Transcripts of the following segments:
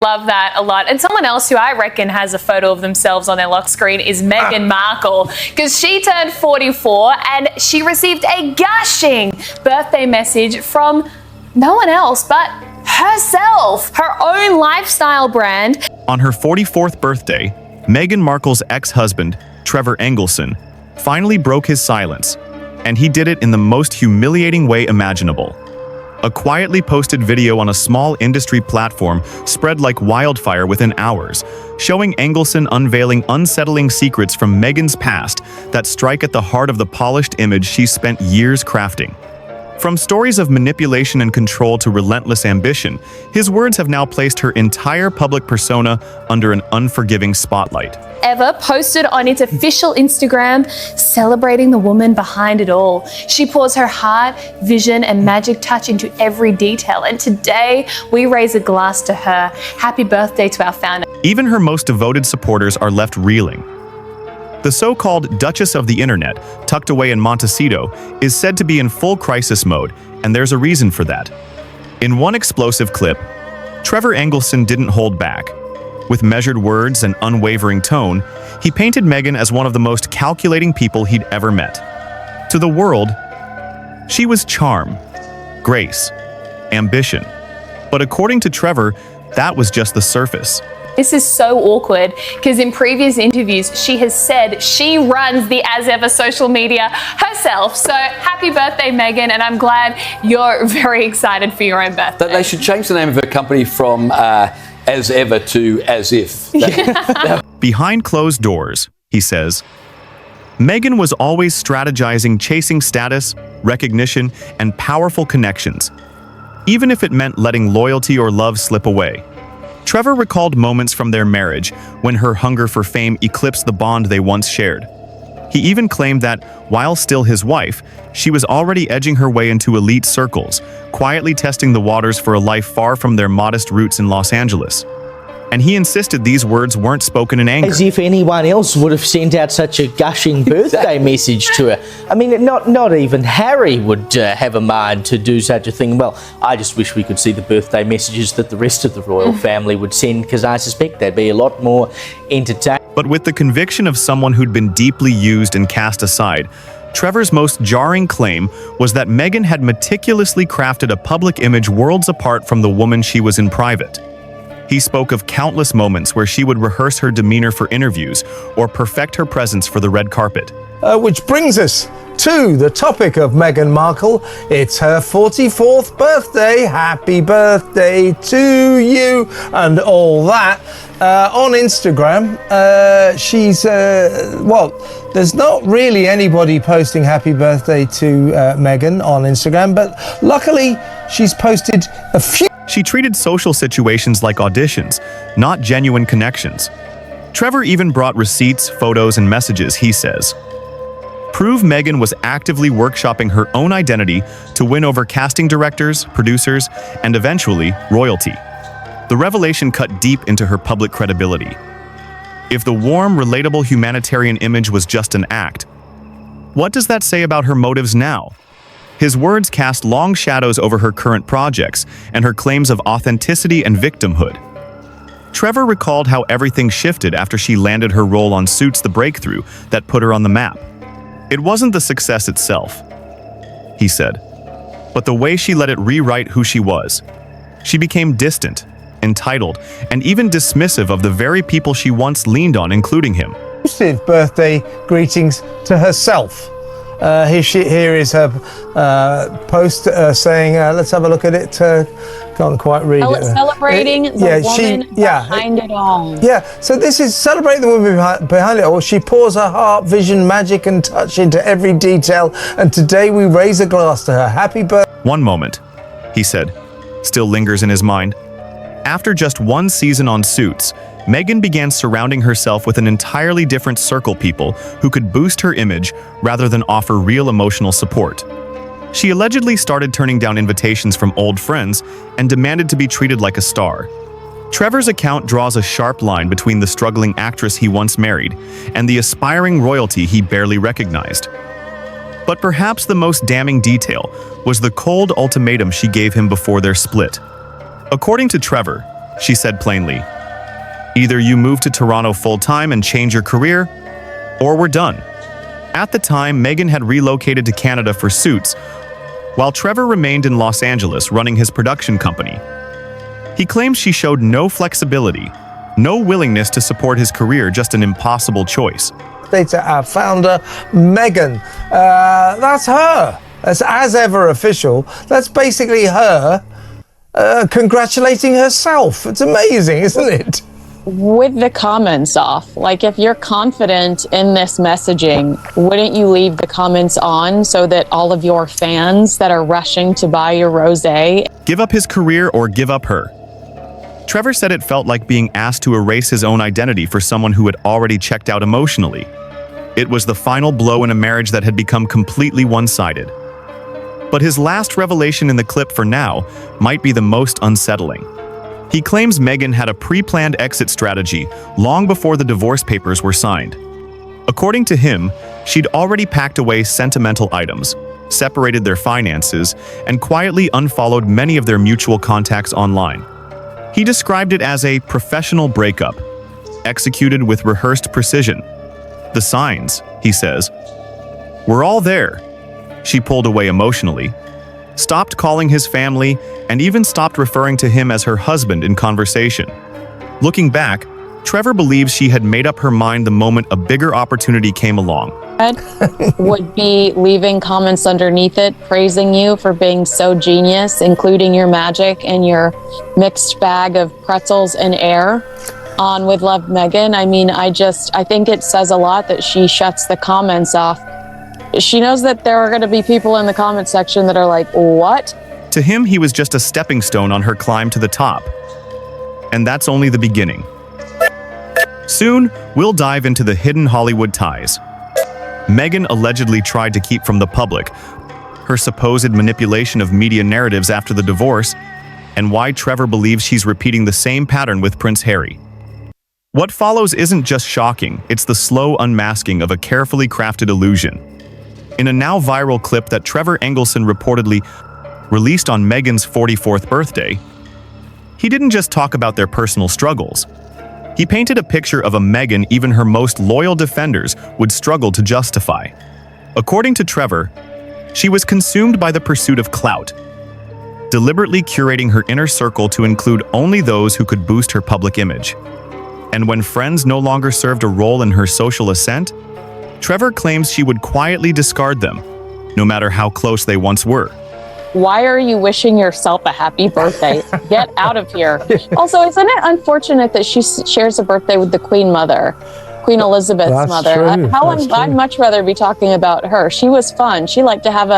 Love that a lot. And someone else who I reckon has a photo of themselves on their lock screen is Meghan Markle, because she turned 44 and she received a gushing birthday message from no one else but herself, her own lifestyle brand. On her 44th birthday, Meghan Markle's ex-husband, Trevor Engelson, finally broke his silence, and he did it in the most humiliating way imaginable. A quietly posted video on a small industry platform spread like wildfire within hours, showing Engelson unveiling unsettling secrets from Meghan's past that strike at the heart of the polished image she spent years crafting. From stories of manipulation and control to relentless ambition, his words have now placed her entire public persona under an unforgiving spotlight. Ever posted on its official Instagram, celebrating the woman behind it all. She pours her heart, vision, and magic touch into every detail. And today, we raise a glass to her. Happy birthday to our founder. Even her most devoted supporters are left reeling. The so-called Duchess of the Internet, tucked away in Montecito, is said to be in full crisis mode, and there's a reason for that. In one explosive clip, Trevor Engelson didn't hold back. With measured words and unwavering tone, he painted Meghan as one of the most calculating people he'd ever met. To the world, she was charm, grace, ambition. But according to Trevor, that was just the surface. This is so awkward because in previous interviews, she has said she runs the As Ever social media herself. So happy birthday, Meghan, and I'm glad you're very excited for your own birthday. They should change the name of her company from As Ever to As If. Behind closed doors, he says, Meghan was always strategizing, chasing status, recognition, and powerful connections, even if it meant letting loyalty or love slip away. Trevor recalled moments from their marriage when her hunger for fame eclipsed the bond they once shared. He even claimed that, while still his wife, she was already edging her way into elite circles, quietly testing the waters for a life far from their modest roots in Los Angeles. And he insisted these words weren't spoken in anger. As if anyone else would have sent out such a gushing birthday message to her. I mean, not even Harry would have a mind to do such a thing. Well, I just wish we could see the birthday messages that the rest of the royal family would send, because I suspect they'd be a lot more entertaining. But with the conviction of someone who'd been deeply used and cast aside, Trevor's most jarring claim was that Meghan had meticulously crafted a public image worlds apart from the woman she was in private. He spoke of countless moments where she would rehearse her demeanor for interviews or perfect her presence for the red carpet. Which brings us to the topic of Meghan Markle. It's her 44th birthday. Happy birthday to you and all that. On Instagram, there's not really anybody posting happy birthday to Meghan on Instagram, but luckily she's posted a few. She treated social situations like auditions, not genuine connections. Trevor even brought receipts, photos, and messages, he says. Prove Meghan was actively workshopping her own identity to win over casting directors, producers, and eventually, royalty. The revelation cut deep into her public credibility. If the warm, relatable humanitarian image was just an act, what does that say about her motives now? His words cast long shadows over her current projects and her claims of authenticity and victimhood. Trevor recalled how everything shifted after she landed her role on Suits: The Breakthrough that put her on the map. It wasn't the success itself, he said, but the way she let it rewrite who she was. She became distant, entitled, and even dismissive of the very people she once leaned on, including him. Birthday greetings to herself. Here is her post saying, let's have a look at it. Can't quite read it. Celebrating the woman behind it all. Yeah, so this is celebrating the woman behind it all. She pours her heart, vision, magic, and touch into every detail. And today we raise a glass to her. Happy birthday. One moment, he said, still lingers in his mind. After just one season on Suits, Meghan began surrounding herself with an entirely different circle of people who could boost her image rather than offer real emotional support. She allegedly started turning down invitations from old friends and demanded to be treated like a star. Trevor's account draws a sharp line between the struggling actress he once married and the aspiring royalty he barely recognized. But perhaps the most damning detail was the cold ultimatum she gave him before their split. According to Trevor, she said plainly. Either you move to Toronto full-time and change your career, or we're done. At the time, Meghan had relocated to Canada for Suits, while Trevor remained in Los Angeles running his production company. He claims she showed no flexibility, no willingness to support his career, just an impossible choice. To our founder, Meghan. That's her. That's as ever official. That's basically her congratulating herself. It's amazing, isn't it? With the comments off, like if you're confident in this messaging, wouldn't you leave the comments on so that all of your fans that are rushing to buy your rosé? Give up his career or give up her. Trevor said it felt like being asked to erase his own identity for someone who had already checked out emotionally. It was the final blow in a marriage that had become completely one-sided. But his last revelation in the clip for now might be the most unsettling. He claims Meghan had a pre-planned exit strategy long before the divorce papers were signed. According to him, she'd already packed away sentimental items, separated their finances, and quietly unfollowed many of their mutual contacts online. He described it as a professional breakup, executed with rehearsed precision. The signs, he says, were all there. She pulled away emotionally, stopped calling his family, and even stopped referring to him as her husband in conversation. Looking back, Trevor believes she had made up her mind the moment a bigger opportunity came along. Would be leaving comments underneath it, praising you for being so genius, including your magic and your mixed bag of pretzels and air on With Love, Meghan. I mean, I think it says a lot that she shuts the comments off. She knows that there are going to be people in the comment section that are like, what? To him, he was just a stepping stone on her climb to the top. And that's only the beginning. Soon, we'll dive into the hidden Hollywood ties Meghan allegedly tried to keep from the public, her supposed manipulation of media narratives after the divorce, and why Trevor believes she's repeating the same pattern with Prince Harry. What follows isn't just shocking, it's the slow unmasking of a carefully crafted illusion. In a now viral clip that Trevor Engelson reportedly released on Meghan's 44th birthday, he didn't just talk about their personal struggles. He painted a picture of a Meghan even her most loyal defenders would struggle to justify. According to Trevor, she was consumed by the pursuit of clout, deliberately curating her inner circle to include only those who could boost her public image. And when friends no longer served a role in her social ascent, Trevor claims she would quietly discard them, no matter how close they once were. Why are you wishing yourself a happy birthday? Get out of here. Also, isn't it unfortunate that she shares a birthday with the Queen Mother, Queen Elizabeth's That's mother? true. I'd much rather be talking about her. She was fun. She liked to have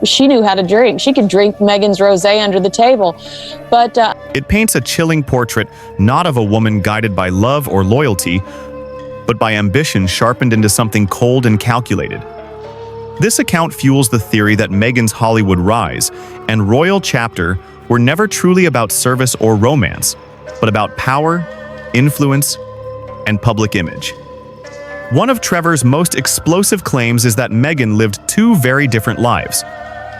she knew how to drink. She could drink Meghan's rosé under the table. But It paints a chilling portrait not of a woman guided by love or loyalty, but by ambition sharpened into something cold and calculated. This account fuels the theory that Meghan's Hollywood rise and royal chapter were never truly about service or romance, but about power, influence, and public image. One of Trevor's most explosive claims is that Meghan lived two very different lives: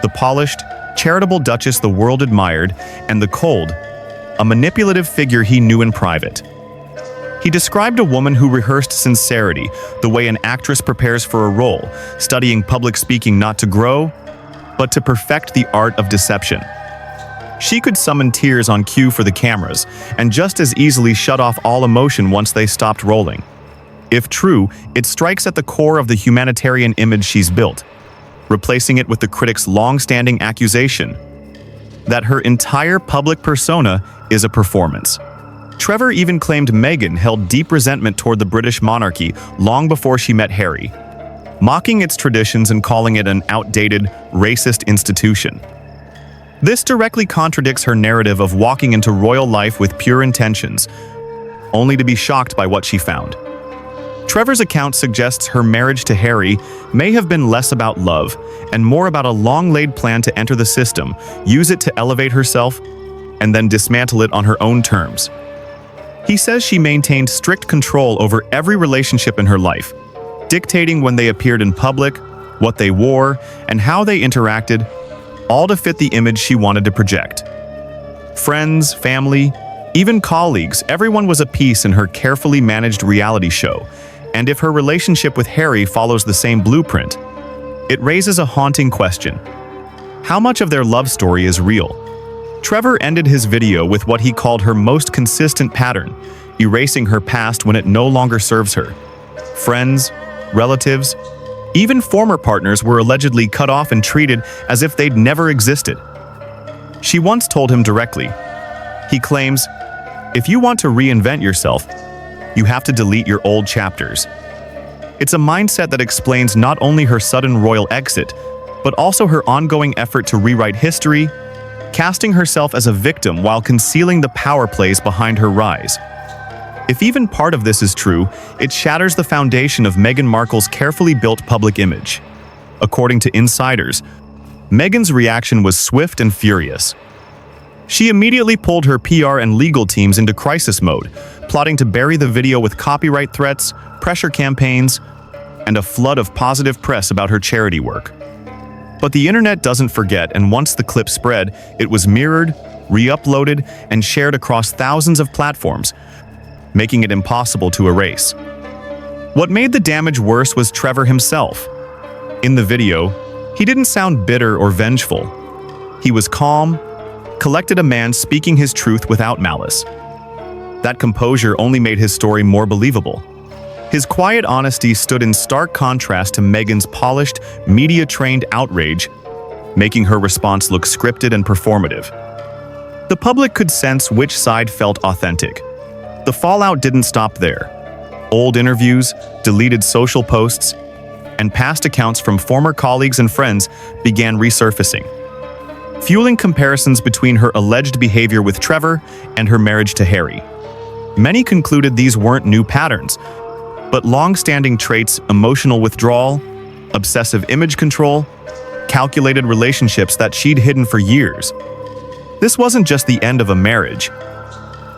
the polished, charitable duchess the world admired, and the cold, a manipulative figure he knew in private. He described a woman who rehearsed sincerity, the way an actress prepares for a role, studying public speaking not to grow, but to perfect the art of deception. She could summon tears on cue for the cameras, and just as easily shut off all emotion once they stopped rolling. If true, it strikes at the core of the humanitarian image she's built, replacing it with the critics' long-standing accusation that her entire public persona is a performance. Trevor even claimed Meghan held deep resentment toward the British monarchy long before she met Harry, mocking its traditions and calling it an outdated, racist institution. This directly contradicts her narrative of walking into royal life with pure intentions, only to be shocked by what she found. Trevor's account suggests her marriage to Harry may have been less about love and more about a long-laid plan to enter the system, use it to elevate herself, and then dismantle it on her own terms. He says she maintained strict control over every relationship in her life, dictating when they appeared in public, what they wore, and how they interacted, all to fit the image she wanted to project. Friends, family, Even colleagues, everyone was at peace in her carefully managed reality show. And if her relationship with Harry follows the same blueprint, it raises a haunting question. How much of their love story is real? Trevor ended his video with what he called her most consistent pattern, erasing her past when it no longer serves her. Friends, relatives, even former partners were allegedly cut off and treated as if they'd never existed. She once told him directly. He claims, "If you want to reinvent yourself, you have to delete your old chapters." It's a mindset that explains not only her sudden royal exit, but also her ongoing effort to rewrite history, casting herself as a victim while concealing the power plays behind her rise. If even part of this is true, it shatters the foundation of Meghan Markle's carefully built public image. According to insiders, Meghan's reaction was swift and furious. She immediately pulled her PR and legal teams into crisis mode, plotting to bury the video with copyright threats, pressure campaigns, and a flood of positive press about her charity work. But the internet doesn't forget, and once the clip spread, it was mirrored, re-uploaded, and shared across thousands of platforms, making it impossible to erase. What made the damage worse was Trevor himself. In the video, he didn't sound bitter or vengeful. He was calm, collected, a man speaking his truth without malice. That composure only made his story more believable. His quiet honesty stood in stark contrast to Meghan's polished, media-trained outrage, making her response look scripted and performative. The public could sense which side felt authentic. The fallout didn't stop there. Old interviews, deleted social posts, and past accounts from former colleagues and friends began resurfacing, fueling comparisons between her alleged behavior with Trevor and her marriage to Harry. Many concluded these weren't new patterns, but long-standing traits: emotional withdrawal, obsessive image control, calculated relationships that she'd hidden for years. This wasn't just the end of a marriage.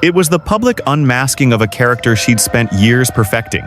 It was the public unmasking of a character she'd spent years perfecting.